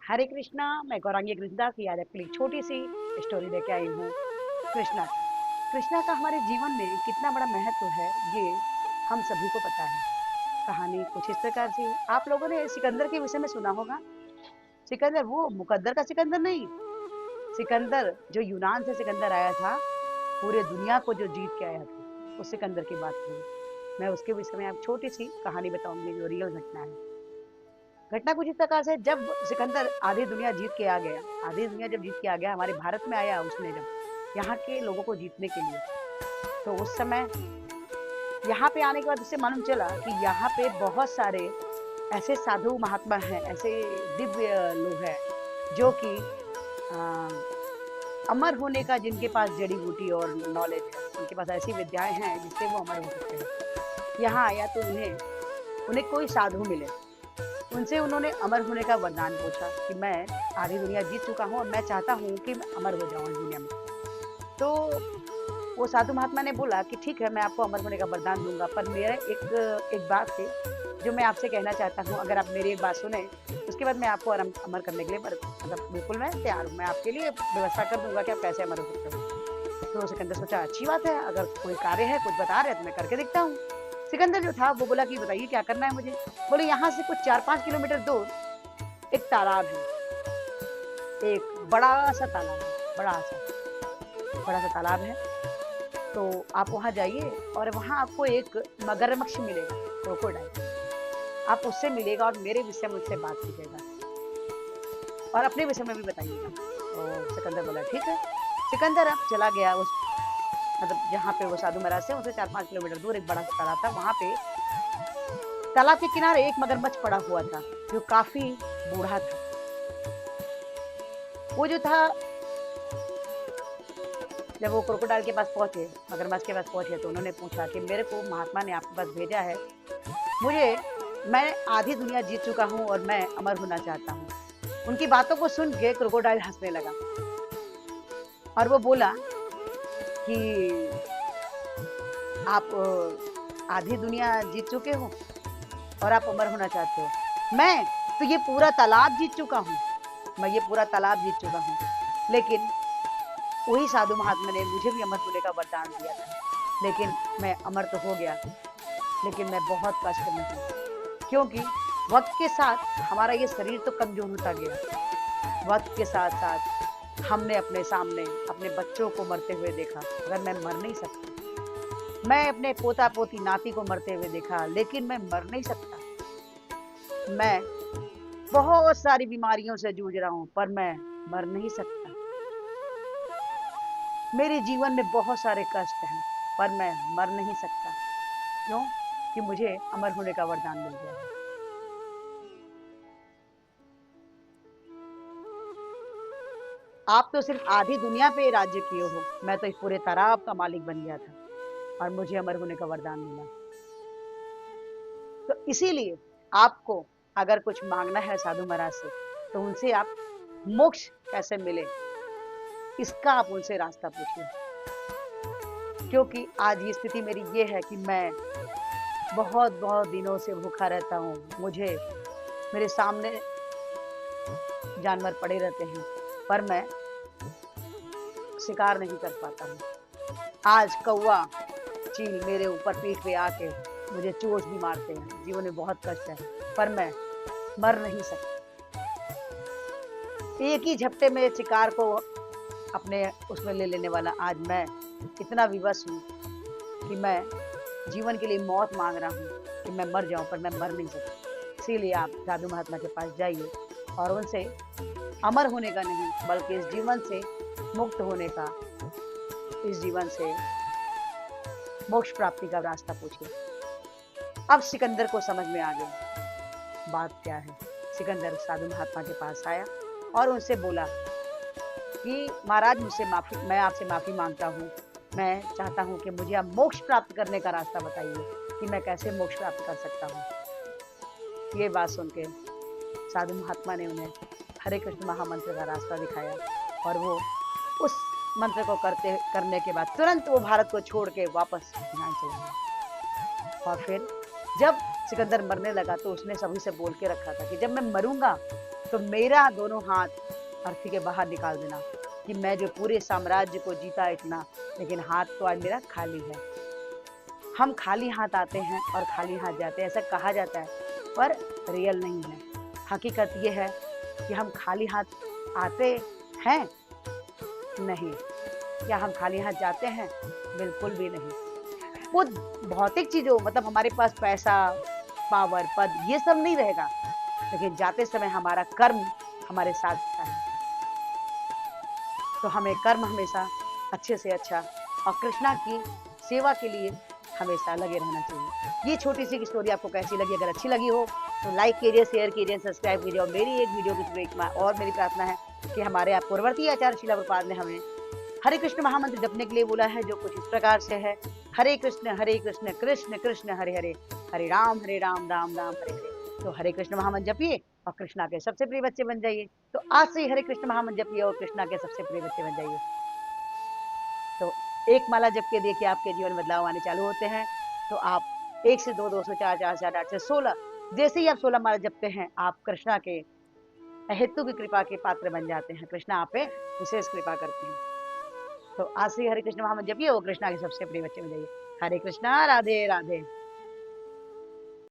हरे कृष्णा। मैं गौरांगी कृष्णदास की आज आपके लिए छोटी सी स्टोरी लेके आई हूँ। कृष्णा की। कृष्णा का हमारे जीवन में कितना बड़ा महत्व है, ये हम सभी को पता है। कहानी कुछ इस प्रकार से है। आप लोगों ने सिकंदर के विषय में सुना होगा। सिकंदर वो मुकद्दर का सिकंदर नहीं, सिकंदर जो यूनान से सिकंदर आया था, पूरे दुनिया को जो जीत के आया था, उस सिकंदर की बात करूँ। मैं उसके विषय में आप छोटी सी कहानी बताऊंगी, जो रियल घटना है। घटना कुछ इस प्रकार से, जब सिकंदर आधी दुनिया जीत के आ गया, आधी दुनिया जब जीत के आ गया, हमारे भारत में आया उसने, जब यहाँ के लोगों को जीतने के लिए, तो उस समय यहाँ पे आने के बाद उससे मालूम चला कि यहाँ पे बहुत सारे ऐसे साधु महात्मा हैं, ऐसे दिव्य लोग हैं, जो कि अमर होने का, जिनके पास जड़ी बूटी और नॉलेज है, उनके पास ऐसी विद्याएं हैं जिससे वो अमर हो सकते हैं। यहाँ आया तो उन्हें उन्हें कोई साधु मिले, उनसे उन्होंने अमर होने का वरदान पूछा कि मैं आधी दुनिया जीत चुका हूँ और मैं चाहता हूँ कि मैं अमर हो जाऊँ इस दुनिया में। तो वो साधु महात्मा ने बोला कि ठीक है, मैं आपको अमर होने का वरदान दूंगा, पर मेरा एक एक बात है जो मैं आपसे कहना चाहता हूँ। अगर आप मेरी एक बात सुने, उसके बाद मैं आपको अमर करने के लिए मतलब बिल्कुल मैं तैयार हूँ। मैं आपके लिए व्यवस्था कर दूंगा कि आप कैसे अमर हो सकते हो। तो सिकंदर सोचा अच्छी बात है, अगर कोई कार्य है, कुछ बता रहे हैं तो मैं करके देखता हूँ। सिकंदर जो था वो बोला कि बताइए क्या करना है मुझे। बोले यहाँ से कुछ 4-5 किलोमीटर दूर एक तालाब है, एक बड़ा सा तालाब है, बड़ा सा तालाब है। तो आप वहाँ जाइए और वहाँ आपको एक मगरमच्छ मिलेगा, क्रोकोडाइल। आप उससे मिलेगा और मेरे विषय में उससे बात कीजिएगा और अपने विषय में भी बताइएगा। तो सिकंदर बोला ठीक है। सिकंदर अब चला गया उस, मतलब जहाँ पे वो साधु महाराज से उनसे 4-5 किलोमीटर दूर एक बड़ा सा तालाब था। वहाँ पे तालाब के किनारे एक मगरमच्छ पड़ा हुआ था, जो काफी बूढ़ा था। वो जो था, जब वो क्रोकोडाइल के पास पहुंचे, मगरमच्छ के पास पहुंचे, तो उन्होंने पूछा कि मेरे को महात्मा ने आपके पास भेजा है, मुझे, मैं आधी दुनिया जीत चुका हूँ और मैं अमर होना चाहता हूँ। उनकी बातों को सुन के क्रोकोडाइल हंसने लगा और वो बोला कि आप आधी दुनिया जीत चुके हो और आप अमर होना चाहते हो। मैं तो ये पूरा तालाब जीत चुका हूँ, मैं ये पूरा तालाब जीत चुका हूँ। लेकिन वही साधु महात्मा ने मुझे भी अमर होने का वरदान दिया था, लेकिन मैं अमर तो हो गया, लेकिन मैं बहुत कष्ट में हूँ, क्योंकि वक्त के साथ हमारा ये शरीर तो कमजोर होता गया। वक्त के साथ साथ हमने अपने सामने अपने बच्चों को मरते हुए देखा, अगर मैं मर नहीं सकता। मैं अपने पोता पोती नाती को मरते हुए देखा, लेकिन मैं मर नहीं सकता। मैं बहुत सारी बीमारियों से जूझ रहा हूँ, पर मैं मर नहीं सकता। मेरे जीवन में बहुत सारे कष्ट हैं, पर मैं मर नहीं सकता। क्यों? कि मुझे अमर होने का वरदान मिल गया है। आप तो सिर्फ आधी दुनिया पे राज्य किए हो, मैं तो इस पूरे तालाब का मालिक बन गया था और मुझे अमर होने का वरदान मिला। तो इसीलिए आपको अगर कुछ मांगना है साधु महाराज से, तो उनसे आप मोक्ष कैसे मिले, इसका आप उनसे रास्ता पूछिए। क्योंकि आज ये स्थिति मेरी ये है कि मैं बहुत बहुत दिनों से भूखा रहता हूँ। मुझे, मेरे सामने जानवर पड़े रहते हैं, पर मैं शिकार नहीं कर पाता हूँ। आज कौवा चील मेरे ऊपर पीठ पे आके मुझे चोंच भी मारते हैं। जीवन में बहुत कष्ट है, पर मैं मर नहीं सकता। एक ही झपटे में शिकार को अपने उसमें ले लेने वाला आज मैं इतना विवश हूँ कि मैं जीवन के लिए मौत मांग रहा हूँ कि मैं मर जाऊं, पर मैं मर नहीं सकता। इसीलिए आप साधु महात्मा के पास जाइए और उनसे अमर होने का नहीं, बल्कि इस जीवन से मुक्त होने का, इस जीवन से मोक्ष प्राप्ति का रास्ता पूछिए। अब सिकंदर को समझ में आ गया बात क्या है। सिकंदर साधु महात्मा के पास आया और उनसे बोला कि महाराज, मुझसे माफी, मैं आपसे माफी मांगता हूँ। मैं चाहता हूँ कि मुझे आप मोक्ष प्राप्त करने का रास्ता बताइए कि मैं कैसे मोक्ष प्राप्त कर सकता हूँ। ये बात सुन के साधु महात्मा ने उन्हें हरे कृष्ण महामंत्र का रास्ता दिखाया और वो उस मंत्र को करने के बाद तुरंत वो भारत को छोड़ के वापस यूनान चला गया। और फिर जब सिकंदर मरने लगा, तो उसने सभी से बोल के रखा था कि जब मैं मरूंगा तो मेरा दोनों हाथ अर्थी के बाहर निकाल देना कि मैं जो पूरे साम्राज्य को जीता इतना, लेकिन हाथ तो आज मेरा खाली है। हम खाली हाथ आते हैं और खाली हाथ जाते हैं, ऐसा कहा जाता है, पर रियल नहीं है। हकीकत ये है कि हम खाली हाथ आते हैं नहीं, या हम खाली हाथ जाते हैं? बिल्कुल भी नहीं। वो भौतिक चीज़ों मतलब हमारे पास पैसा, पावर, पद ये सब नहीं रहेगा, लेकिन जाते समय हमारा कर्म हमारे साथ है। तो हमें कर्म हमेशा अच्छे से अच्छा और कृष्णा की सेवा के लिए हमेशा लगे रहना चाहिए। ये छोटी-सी स्टोरी आपको कैसी लगी? अगर अच्छी लगी हो तो लाइक कीजिए, शेयर कीजिए, सब्सक्राइब कीजिए और मेरी एक वीडियो के थ्रू और मेरी प्रार्थना है कि हमारे आप पूर्ववर्ती आचार्य श्रील प्रभुपाद ने हमें हरे कृष्ण महामंत्र जपने के लिए बोला है, जो कुछ इस प्रकार से है: हरे कृष्ण कृष्ण कृष्ण हरे हरे, हरे राम राम राम हरे हरे। तो हरे कृष्ण महामंत्र जपिए और कृष्णा के सबसे प्रिय बच्चे बन जाइए। तो आज से ही हरे कृष्ण महामंत्र जपिए और कृष्णा के सबसे प्रिय बच्चे बन जाइए। तो एक माला जप के देखिए आपके जीवन में बदलाव आने चालू होते हैं। तो आप 1 से 2, 2 से 4, 4 से 8, 8 से 16, जैसे ही आप 16 माला जपते हैं, आप कृष्णा के अहेतु की कृपा के पात्र बन जाते हैं। कृष्णा आप पे विशेष कृपा करते हैं। तो आज से हरे कृष्ण महामंत्र जपिए और कृष्णा के सबसे प्रिय बच्चे बन जाइए। हरे कृष्णा, राधे राधे।